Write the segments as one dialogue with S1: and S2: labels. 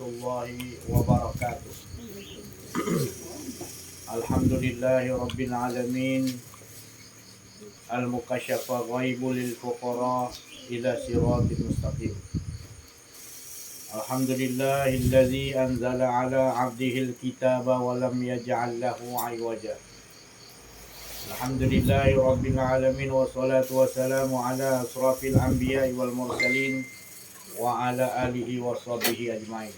S1: warahmatullahi wabarakatuh. Alhamdulillahi rabbil alamin. Al-mukasyafa ghaibul lil fuqara ila siratil mustaqim. Alhamdulillahillazi anzala ala 'abdihil kitaba wa lam yaj'al lahu 'iwaja. Alhamdulillahi rabbil alamin wassalatu wassalamu ala asrafil anbiya'i wal mursalin wa ala alihi wa sahbihi ajmain.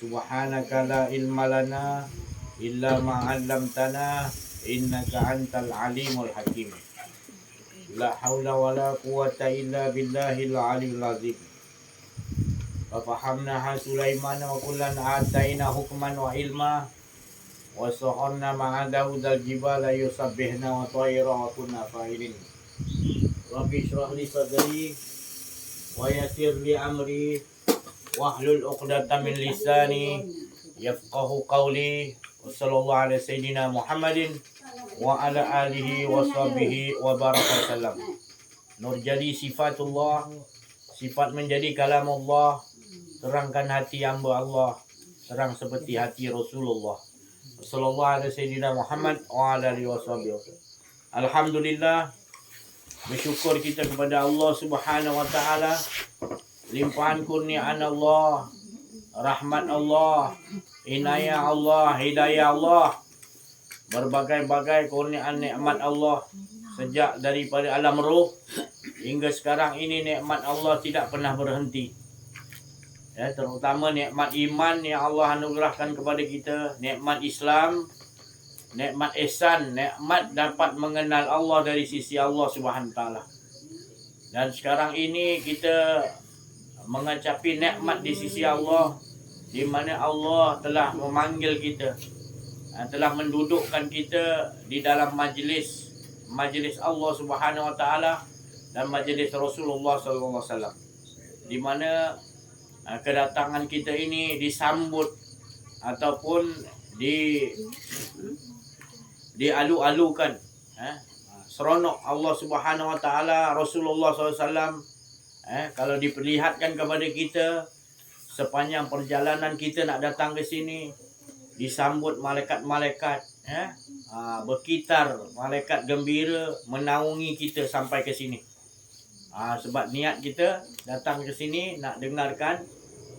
S1: Subhanaka la ilma lana illa ma 'allamtana innaka antal alimul hakim. La haula wala quwwata illa billahil aliyyil azim. Wa fahamnaha Sulaiman wa kullan ataina hukman wa ilma wa saharna ma'a Daudal jibala yusabbihna wa tayra wa kunna fa'ilin. Rabbi shrah li sadri wa yassir li amri wahlul 'uqdatam min lisani yafqahu qawli. Wa sallallahu ala sayyidina Muhammadin wa ala alihi wa sahbihi wa baraka sallam. Nur jadi sifatullah, sifat menjadi kalamullah, terangkan hati hamba Allah, terang seperti hati Rasulullah sallallahu alaihi sayyidina Muhammad wa ala alihi wa sahbihi. Alhamdulillah, bersyukur kita kepada Allah Subhanahu wa taala, limpahan kurniaan Allah, rahmat Allah, inayah Allah, hidayah Allah, berbagai-bagai kurniaan nikmat Allah sejak daripada alam roh hingga sekarang ini. Nikmat Allah tidak pernah berhenti. Ya, terutama nikmat iman yang Allah anugerahkan kepada kita, nikmat Islam, nikmat ihsan, nikmat dapat mengenal Allah dari sisi Allah Subhanahu wa taala. Dan sekarang ini kita mengacapi nikmat di sisi Allah, di mana Allah telah memanggil kita, telah mendudukkan kita di dalam majlis Allah Subhanahu wa taala dan majlis Rasulullah sallallahu alaihi wasallam, di mana kedatangan kita ini disambut ataupun dialu-alukan, seronok Allah Subhanahu wa taala, Rasulullah SAW. Kalau diperlihatkan kepada kita sepanjang perjalanan kita nak datang ke sini, disambut malaikat-malaikat, berkitar, malaikat gembira menaungi kita sampai ke sini. Sebab niat kita datang ke sini nak dengarkan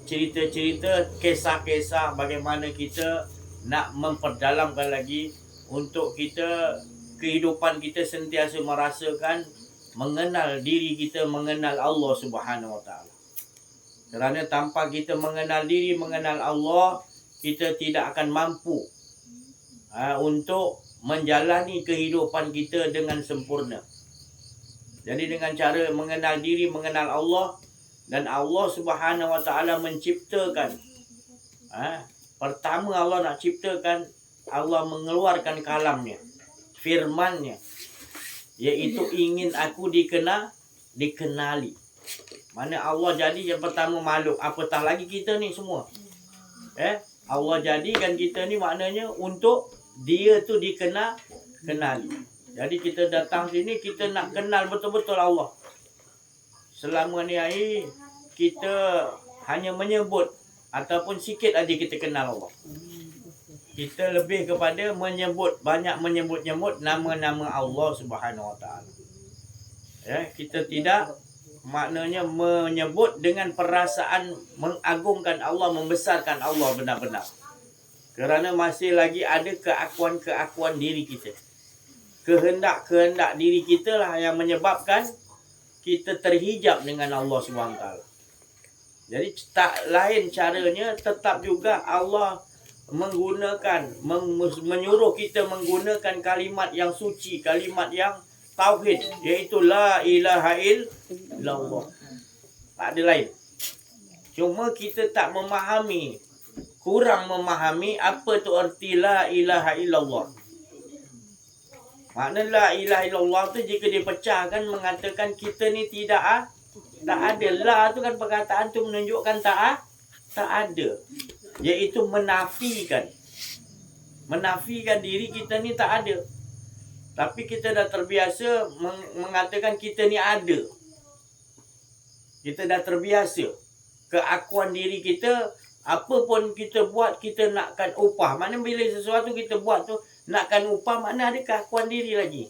S1: cerita-cerita, kisah-kisah bagaimana kita nak memperdalamkan lagi untuk kita, kehidupan kita sentiasa merasakan mengenal diri kita, mengenal Allah Subhanahu wa taala. Kerana tanpa kita mengenal diri, mengenal Allah, kita tidak akan mampu untuk menjalani kehidupan kita dengan sempurna. Jadi dengan cara mengenal diri, mengenal Allah, dan Allah Subhanahu wa taala menciptakan, pertama Allah nak ciptakan, Allah mengeluarkan kalamnya, firmannya, iaitu ingin aku dikenali. Mana Allah jadi yang pertama makhluk, apatah lagi kita ni semua. Allah jadikan kita ni maknanya untuk dia tu kenali. Jadi kita datang sini, kita nak kenal betul-betul Allah. Selama ni hari kita hanya menyebut ataupun sikit aja kita kenal Allah. Kita lebih kepada menyebut, banyak menyebut-nyebut nama-nama Allah Subhanahu wa taala. Kita tidak maknanya menyebut dengan perasaan mengagungkan Allah, membesarkan Allah benar-benar. Kerana masih lagi ada keakuan-keakuan diri kita. Kehendak-kehendak diri kita lah yang menyebabkan kita terhijab dengan Allah SWT. Jadi tak lain caranya, tetap juga Allah menggunakan, menyuruh kita menggunakan kalimat yang suci, kalimat yang tauhid, iaitu la ilaha illallah. Tak ada lain. Cuma kita tak memahami, kurang memahami apa tu erti la ilaha illallah. Makna la ilaha illallah tu jika dipecahkan mengatakan kita ni tak ada. La tu kan perkataan tu menunjukkan tak ada. Iaitu menafikan diri kita ni tak ada. Tapi kita dah terbiasa mengatakan kita ni ada. Kita dah terbiasa. Keakuan diri kita Apa pun kita buat, kita nakkan upah. Mana bila sesuatu kita buat tu nakkan upah, mana ada keakuan diri lagi.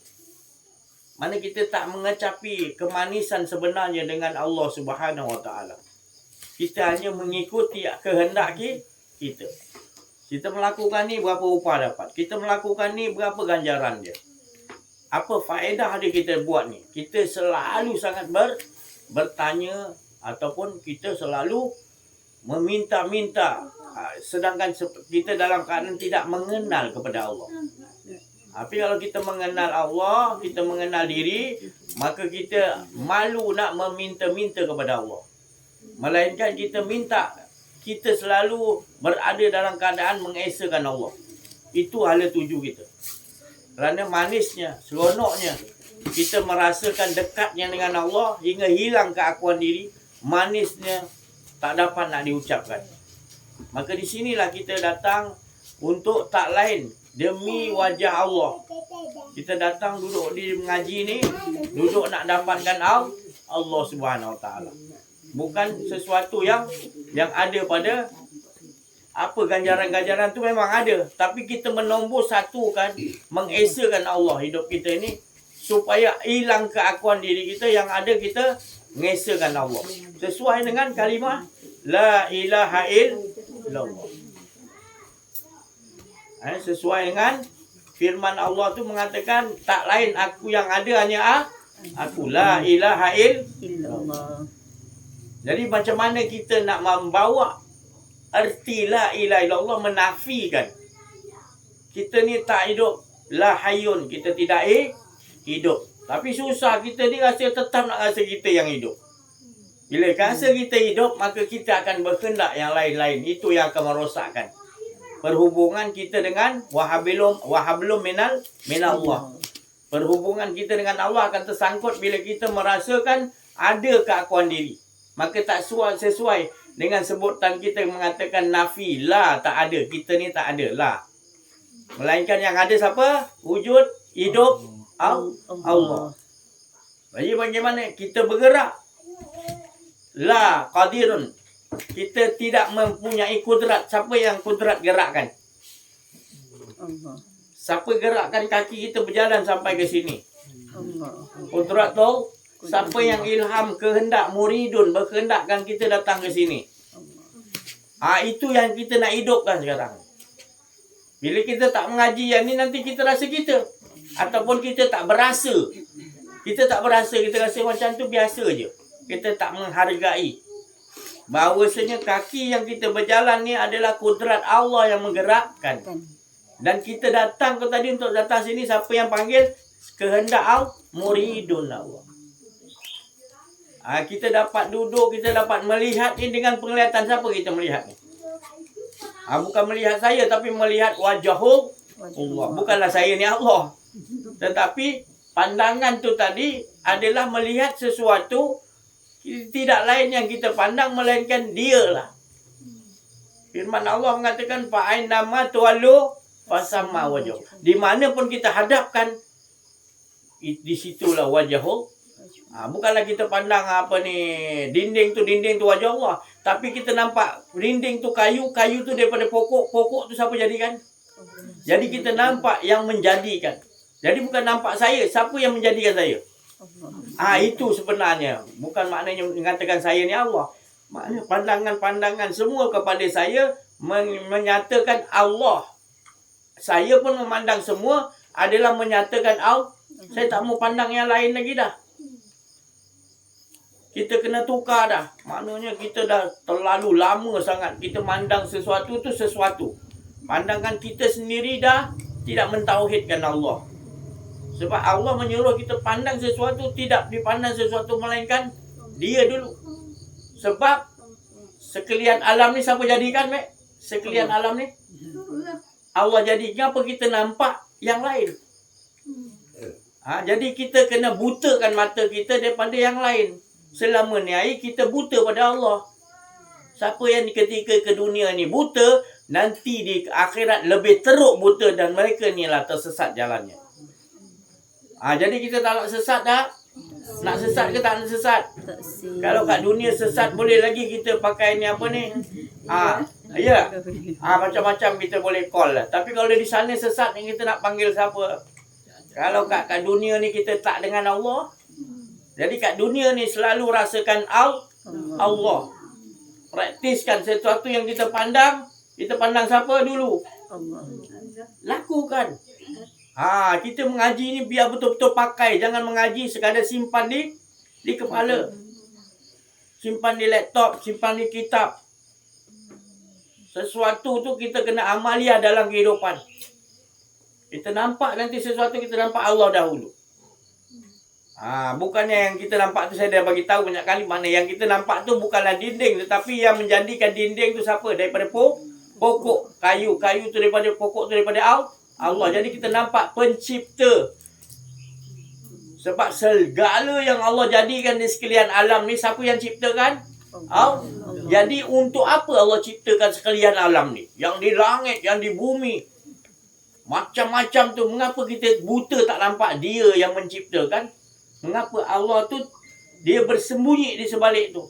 S1: Mana kita tak mengecapi kemanisan sebenarnya dengan Allah Subhanahu Wa Taala. Kita hanya mengikuti kehendak kita. Kita melakukan ni, berapa upah dapat. Kita melakukan ni, berapa ganjaran dia. Apa faedah dia kita buat ni. Kita selalu sangat bertanya ataupun kita selalu meminta-minta, sedangkan kita dalam keadaan tidak mengenal kepada Allah. Tapi kalau kita mengenal Allah, kita mengenal diri, maka kita malu nak meminta-minta kepada Allah. Melainkan kita minta, kita selalu berada dalam keadaan mengesakan Allah. Itu hala tuju kita. Kerana manisnya, seronoknya, kita merasakan dekatnya dengan Allah hingga hilang keakuan diri, manisnya tak dapat nak diucapkan. Maka di sinilah kita datang untuk tak lain demi wajah Allah. Kita datang duduk di mengaji ni, duduk nak dapatkan Allah Subhanahu Wa Taala. Bukan sesuatu yang ada pada apa ganjaran-ganjaran tu memang ada, tapi kita menombor satukan, mengesakan Allah hidup kita ni supaya hilang keakuan diri kita, yang ada kita mengesakan Allah. Sesuai dengan kalimah La ilaha illallah. Sesuai dengan firman Allah tu mengatakan tak lain aku yang ada hanya aku. La ilaha illallah. Jadi macam mana kita nak membawa erti la ilaha illallah, menafikan kita ni tak hidup. La hayyun, kita tidak hidup. Tapi susah, kita ni rasa tetap nak rasa kita yang hidup. Bila rasa kita hidup, maka kita akan berkehendak yang lain-lain. Itu yang akan merosakkan perhubungan kita dengan wahablum minallah. Perhubungan kita dengan Allah akan tersangkut bila kita merasakan ada keakuan diri. Maka tak sesuai dengan sebutan kita mengatakan nafi. La, tak ada. Kita ni tak ada. La. Melainkan yang ada siapa? Wujud, hidup Allah. Jadi bagaimana kita bergerak? La qadirun. Kita tidak mempunyai kudrat. Siapa yang kudrat gerakkan?
S2: Allah.
S1: Siapa gerakkan kaki kita berjalan sampai ke sini?
S2: Allah.
S1: Kudrat tu siapa yang ilham kehendak, muridun berkehendakkan kita datang ke sini. Itu yang kita nak hidupkan sekarang. Bila kita tak mengaji yang ni, nanti kita rasa kita, ataupun kita tak berasa. Kita tak berasa, kita rasa macam tu biasa je. Kita tak menghargai bahawasanya kaki yang kita berjalan ni adalah kudrat Allah yang menggerakkan. Dan kita datang ke tadi untuk datang sini, siapa yang panggil? Kehendak muridun Allah. Kita dapat duduk, kita dapat melihat ni dengan penglihatan siapa kita melihat ni? Bukan melihat saya, tapi melihat wajahul Allah. Bukanlah saya ni Allah. Tetapi pandangan tu tadi adalah melihat sesuatu tidak lain yang kita pandang melainkan dialah. Firman Allah mengatakan fa'ainama tuwallu fasamma wajh. Di mana pun kita hadapkan, di situlah wajahul. Bukanlah kita pandang apa ni, dinding tu wajah Allah, tapi kita nampak dinding tu kayu tu daripada pokok tu siapa jadikan? Jadi kita nampak yang menjadikan. Jadi bukan nampak saya, siapa yang menjadikan saya? Itu sebenarnya. Bukan maknanya mengatakan saya ni Allah. Maknanya pandangan-pandangan semua kepada saya menyatakan Allah. Saya pun memandang semua adalah menyatakan Allah. Saya tak mau pandang yang lain lagi dah. Kita kena tukar dah. Maknanya kita dah terlalu lama sangat kita mandang sesuatu tu sesuatu. Pandangan kita sendiri dah tidak mentauhidkan Allah. Sebab Allah menyuruh kita pandang sesuatu, tidak dipandang sesuatu melainkan dia dulu. Sebab sekalian alam ni siapa jadikan, Mek? Sekalian alam ni Allah jadikan, apa kita nampak yang lain. Jadi kita kena butakan mata kita daripada yang lain. Selama ni kita buta pada Allah. Siapa yang ketika ke dunia ni buta, nanti di akhirat lebih teruk buta, dan mereka ni lah tersesat jalannya. Jadi kita tak nak sesat dah. Nak sesat ke tak nak sesat? Kalau kat dunia sesat boleh lagi kita pakai ni apa ni? Ya. Macam-macam kita boleh call lah. Tapi kalau di sana sesat ni kita nak panggil siapa? Kalau kat dunia ni kita tak dengan Allah. Jadi kat dunia ni selalu rasakan Allah. Praktiskan sesuatu yang kita pandang. Kita pandang siapa dulu?
S2: Allah.
S1: Lakukan. Kita mengaji ni biar betul-betul pakai. Jangan mengaji sekadar simpan di kepala. Simpan di laptop, simpan di kitab. Sesuatu tu kita kena amaliah dalam kehidupan. Kita nampak nanti sesuatu, kita nampak Allah dahulu. Bukannya yang kita nampak tu, saya dah bagi tahu banyak kali, mana yang kita nampak tu bukanlah dinding, tetapi yang menjadikan dinding tu siapa? Daripada pokok kayu. Kayu tu daripada pokok tu daripada Allah. Jadi kita nampak pencipta. Sebab segala yang Allah jadikan di sekalian alam ni, siapa yang ciptakan? Allah. Jadi untuk apa Allah ciptakan sekalian alam ni? Yang di langit, yang di bumi. Macam-macam tu. Mengapa kita buta tak nampak dia yang menciptakan? Mengapa Allah tu dia bersembunyi di sebalik tu?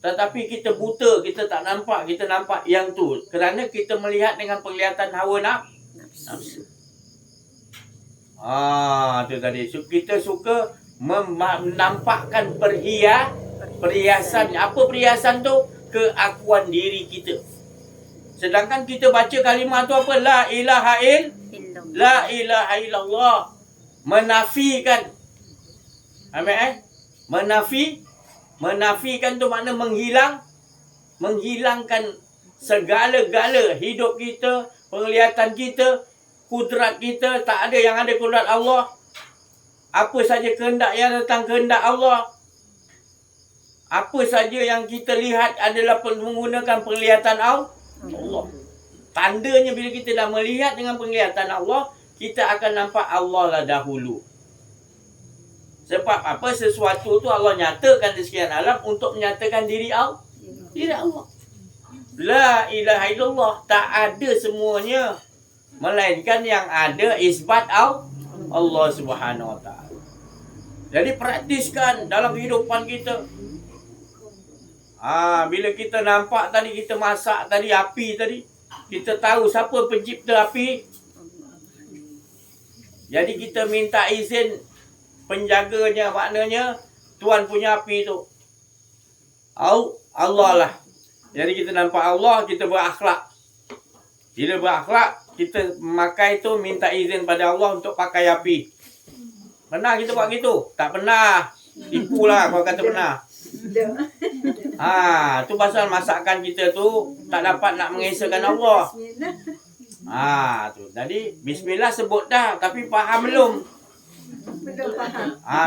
S1: Tetapi kita buta, kita tak nampak, kita nampak yang tu. Kerana kita melihat dengan penglihatan hawa nafsu. Tu tadi. So, kita suka menampakkan perhiasan. Apa perhiasan tu? Keakuan diri kita. Sedangkan kita baca kalimah tu apa? La ilaha illallah. Menafikan. Menafikan tu makna menghilangkan segala-gala hidup kita, penglihatan kita, kudrat kita. Tak ada yang ada kudrat Allah. Apa saja kehendak yang datang kehendak Allah. Apa saja yang kita lihat adalah menggunakan penglihatan Allah. Tandanya bila kita dah melihat dengan penglihatan Allah, kita akan nampak Allah lah dahulu. Sebab apa? Sesuatu tu Allah nyatakan di sekian alam untuk menyatakan diri Allah. La ilaha illallah. Tak ada semuanya. Melainkan yang ada isbat Allah Subhanahu Wa Ta'ala. Jadi praktiskan dalam kehidupan kita. Bila kita nampak tadi, kita masak tadi, api tadi, kita tahu siapa pencipta api. Jadi kita minta izin penjaganya, maknanya Tuhan punya api tu Allah lah. Jadi kita nampak Allah, kita berakhlak. Bila berakhlak, kita memakai tu, minta izin pada Allah untuk pakai api. Pernah kita buat gitu? Tak pernah. Tipulah kalau kata pernah. Tu pasal masakan kita tu tak dapat nak mengesahkan Allah. Tu. Jadi bismillah sebut dah, tapi faham belum?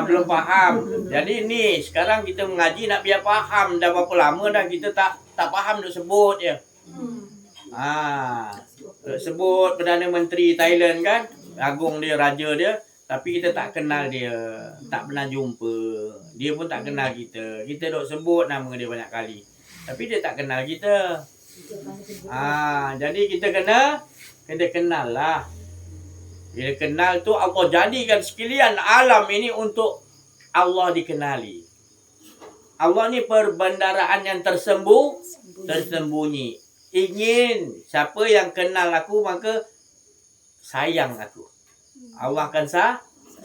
S1: Belum faham. Jadi ni sekarang kita mengaji nak biar faham. Dah berapa lama dah kita tak faham nak sebut je. Sebut Perdana Menteri Thailand kan, agung dia, raja dia, tapi kita tak kenal dia, tak pernah jumpa. Dia pun tak kenal kita. Kita duk sebut nama dia banyak kali, tapi dia tak kenal kita. Jadi kita kena kenal lah. Bila kenal tu, Allah jadikan sekalian alam ini untuk Allah dikenali. Allah ni perbendaraan yang tersembunyi. Ingin siapa yang kenal aku, maka sayang aku. Allah akan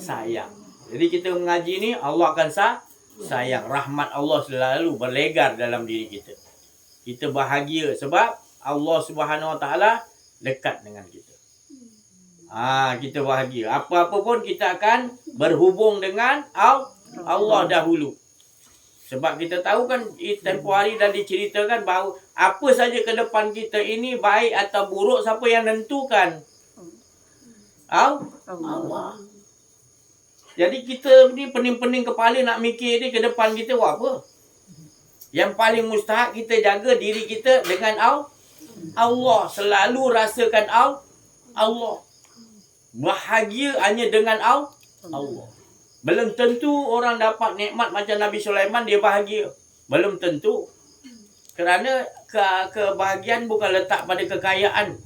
S1: sayang. Jadi kita mengaji ni, Allah akan sayang. Rahmat Allah selalu berlegar dalam diri kita. Kita bahagia sebab Allah Subhanahu Wa Ta'ala dekat dengan kita. Kita bahagia. Apa-apa pun kita akan berhubung dengan Allah dahulu. Sebab kita tahu kan, tempoh hari dah diceritakan bahawa apa saja ke depan kita ini, baik atau buruk, siapa yang nentukan? Allah. Jadi kita ni pening-pening kepala nak mikir ni ke depan kita buat apa? Yang paling mustahak kita jaga diri kita dengan Allah. Selalu rasakan Allah. Bahagia hanya dengan Allah. Belum tentu orang dapat nikmat macam Nabi Sulaiman dia bahagia. Belum tentu. Kerana kebahagiaan bukan letak pada kekayaan.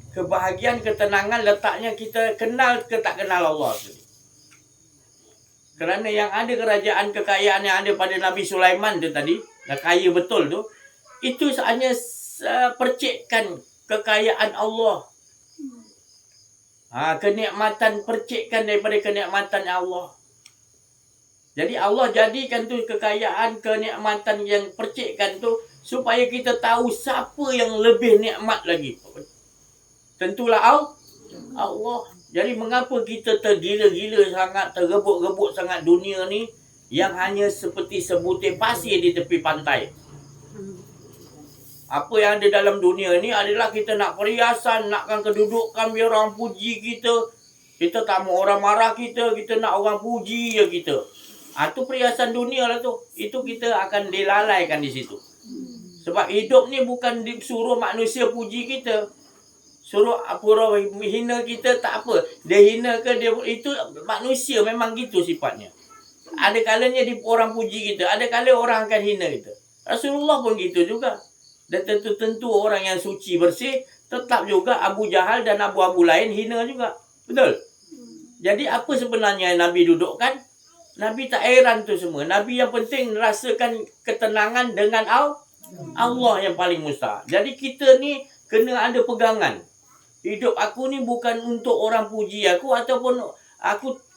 S1: Kebahagiaan, ketenangan letaknya kita kenal ke tak kenal Allah. Kerana yang ada kerajaan, kekayaan yang ada pada Nabi Sulaiman tu tadi, dah kaya betul tu, itu hanya
S3: percikkan kekayaan Allah. Kenikmatan, percikkan daripada kenikmatan Allah. Jadi Allah jadikan tu kekayaan, kenikmatan yang percikkan tu supaya kita tahu siapa yang lebih nikmat lagi. Tentulah Allah. Jadi mengapa kita tergila-gila sangat, tergebuk-gebuk sangat dunia ni yang hanya seperti sebutir pasir di tepi pantai. Apa yang ada dalam dunia ni adalah kita nak perhiasan, nakkan kedudukan biar orang puji kita. Kita tak mau orang marah kita nak orang puji je kita. Tu perhiasan dunia lah tu. Itu kita akan dilalaikan di situ. Sebab hidup ni bukan disuruh manusia puji kita. Suruh pura hina kita tak apa. Dia hina ke dia, itu manusia memang gitu sifatnya. Ada kalanya orang puji kita, ada kala orang akan hina kita. Rasulullah pun gitu juga. Dan tentu orang yang suci bersih tetap juga Abu Jahal dan abu-abu lain hina juga. Betul? Jadi apa sebenarnya Nabi dudukkan? Nabi tak heran tu semua. Nabi yang penting rasakan ketenangan dengan Allah yang paling mustahak. Jadi kita ni kena ada pegangan. Hidup aku ni bukan untuk orang puji aku ataupun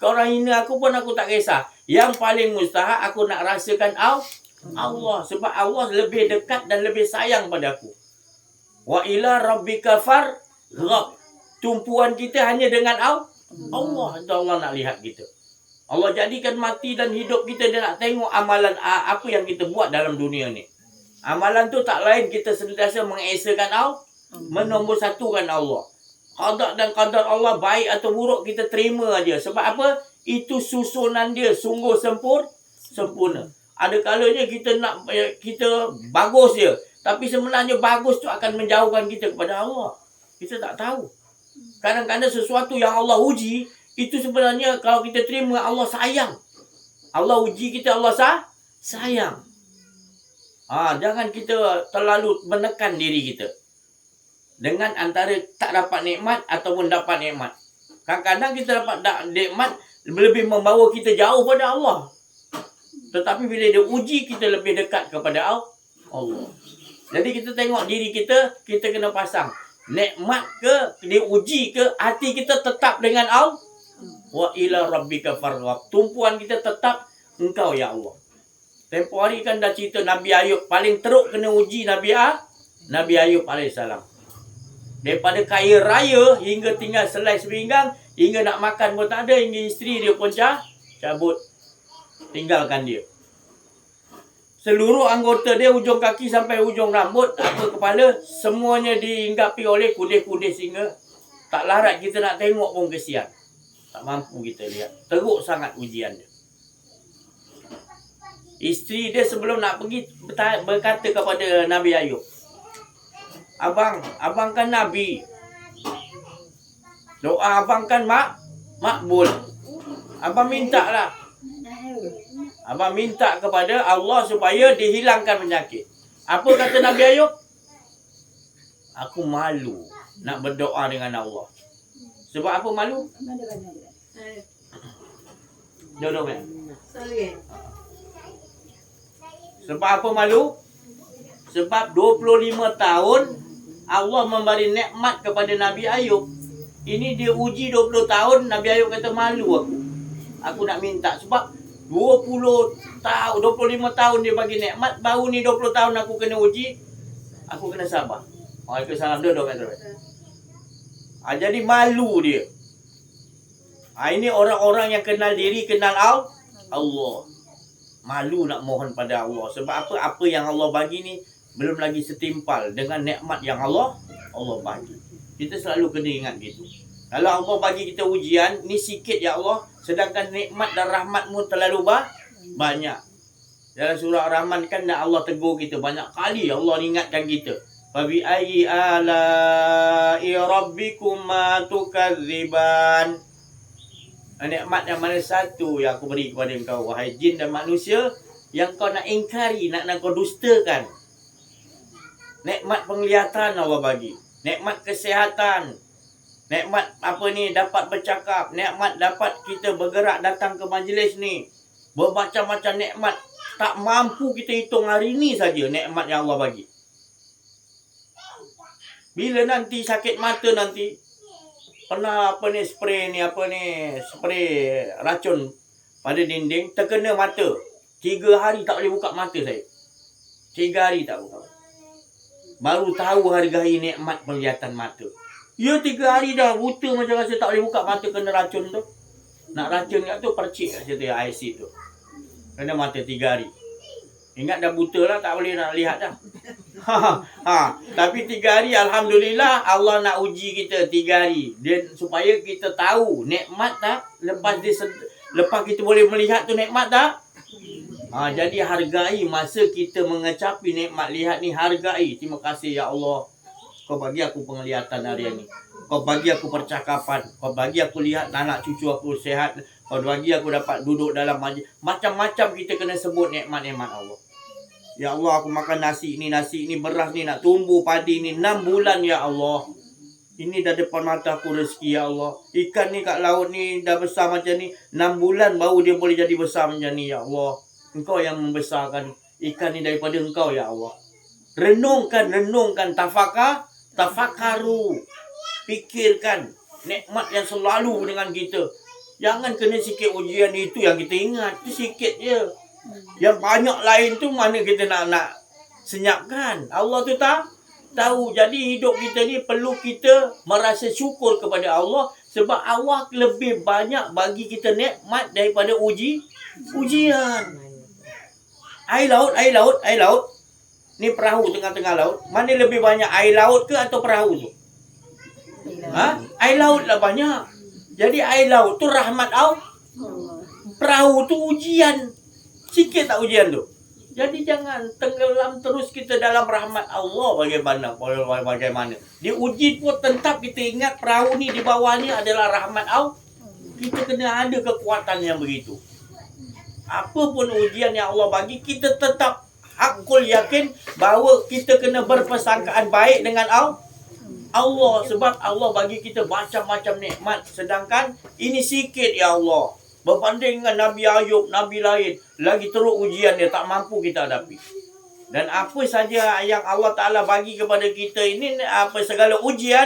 S3: orang hina aku pun aku tak kisah. Yang paling mustahak aku nak rasakan Allah. Sebab Allah lebih dekat dan lebih sayang pada aku. Wa ila rabbika farghab. Tumpuan kita hanya dengan Allah. Itu Allah nak lihat kita. Allah jadikan mati dan hidup kita. Dia nak tengok amalan apa yang kita buat dalam dunia ni. Amalan tu tak lain kita sentiasa mengesakan Allah. Menombor satukan Allah. Qada dan qadar Allah baik atau buruk kita terima aja. Sebab apa? Itu susunan dia sungguh sempurna. Ada kalanya kita bagus je. Tapi sebenarnya bagus tu akan menjauhkan kita kepada Allah. Kita tak tahu. Kadang-kadang sesuatu yang Allah uji, itu sebenarnya kalau kita terima Allah sayang. Allah uji kita, Allah sayang. Jangan kita terlalu menekan diri kita. Dengan antara tak dapat nikmat ataupun dapat nikmat. Kadang-kadang kita dapat nikmat lebih membawa kita jauh pada Allah. Tetapi bila dia uji, kita lebih dekat kepada Allah. Jadi kita tengok diri kita, kita kena pasang. Nikmat ke, dia uji ke, hati kita tetap dengan Allah. Wa ila rabbika farghab. Tumpuan kita tetap engkau ya Allah. Tempoh hari kan dah cerita Nabi Ayub. Paling teruk kena uji Nabi Ayub alaihissalam. Daripada kaya raya hingga tinggal selai sepinggang, hingga nak makan pun tak ada, hingga isteri dia pun cabut. Tinggalkan dia. Seluruh anggota dia, ujung kaki sampai ujung rambut, kepala, semuanya dihinggapi oleh kudis-kudis sehingga tak larat kita nak tengok pun kesian. Tak mampu kita lihat. Teruk sangat ujian dia. Isteri dia sebelum nak pergi berkata kepada Nabi Ayub, Abang kan Nabi. Doa abang kan makbul. Abang minta lah. Abang minta kepada Allah supaya dihilangkan penyakit. Apa kata Nabi Ayub? Aku malu nak berdoa dengan Allah. Sebab apa malu? Duduk kan? Sebab apa malu? Sebab 25 tahun Allah memberi nikmat kepada Nabi Ayub. Ini dia uji 20 tahun, Nabi Ayub kata malu aku. Aku nak minta sebab 25 tahun dia bagi nikmat, baru ni 20 tahun aku kena uji. Aku kena sabar. Waalaikumsalam, duduk kan terus. Jadi malu dia. Ini orang-orang yang kenal diri, kenal Allah. Malu nak mohon pada Allah. Sebab apa? Apa yang Allah bagi ni belum lagi setimpal dengan nikmat yang Allah bagi. Kita selalu kena ingat gitu. Kalau Allah bagi kita ujian, ni sikit ya Allah, sedangkan nikmat dan rahmat-Mu terlalu banyak. Dalam surah Ar-Rahman kan Allah tegur kita banyak kali, Allah ingatkan kita. Fa bi ayyi ala'i rabbikuma tukadziban. Nikmat yang mana satu yang aku beri kepada engkau, wahai jin dan manusia, yang kau nak ingkari, nak kau dustakan. Nikmat penglihatan Allah bagi. Nikmat kesihatan. Nikmat dapat bercakap. Nikmat dapat kita bergerak datang ke majlis ni. Bermacam-macam nikmat. Tak mampu kita hitung hari ni saja nikmat yang Allah bagi. Bila nanti sakit mata nanti, pernah spray racun pada dinding, terkena mata. 3 hari tak boleh buka mata saya. 3 hari tak buka. Baru tahu hargai nikmat penglihatan mata. Ya 3 hari dah buta macam rasa tak boleh buka mata kena racun tu. Nak racun kat tu percik kat situ IC tu. Kena mata 3 hari. Ingat dah buta lah, tak boleh nak lihat dah. Tapi 3 hari Alhamdulillah Allah nak uji kita 3 hari. Dia supaya kita tahu nikmat tak. Lepas kita boleh melihat tu nikmat tak. Jadi hargai masa kita mengecapi nikmat lihat ni, hargai. Terima kasih ya Allah. Kau bagi aku penglihatan hari ini. Kau bagi aku percakapan. Kau bagi aku lihat anak cucu aku sehat. Kau bagi aku dapat duduk dalam majlis. Macam-macam kita kena sebut nikmat-nikmat Allah. Ya Allah, aku makan nasi ni, beras ni, nak tumbuh padi ni 6 bulan ya Allah. Ini dah depan mata aku rezeki ya Allah. Ikan ni kat laut ni dah besar macam ni. 6 bulan baru dia boleh jadi besar macam ni ya Allah. Engkau yang membesarkan ikan ni daripada engkau ya Allah. Renungkan, tafakaru. Pikirkan nikmat yang selalu dengan kita. Jangan kena sikit ujian itu yang kita ingat. Itu sikit je. Yang banyak lain tu mana kita nak senyapkan. Allah tu tahu. Jadi hidup kita ni perlu kita merasa syukur kepada Allah. Sebab Allah lebih banyak bagi kita nikmat daripada ujian. Air laut. Ni perahu tengah-tengah laut. Mana lebih banyak air laut ke atau perahu tu? Air laut lah banyak. Jadi air laut tu rahmat Allah. Perahu tu ujian. Sikit tak ujian tu. Jadi jangan tenggelam terus kita dalam rahmat Allah bagaimana. Diuji pun tetap kita ingat perahu ni di bawah ni adalah rahmat Allah. Kita kena ada kekuatan yang begitu. Apa pun ujian yang Allah bagi, kita tetap hakul yakin bahawa kita kena berpersangkaan baik dengan Allah. Sebab Allah bagi kita macam-macam nikmat. Sedangkan ini sikit ya Allah. Berbanding dengan Nabi Ayub, Nabi lain, lagi teruk ujian dia, tak mampu kita hadapi. Dan apa saja yang Allah Ta'ala bagi kepada kita ini, segala ujian,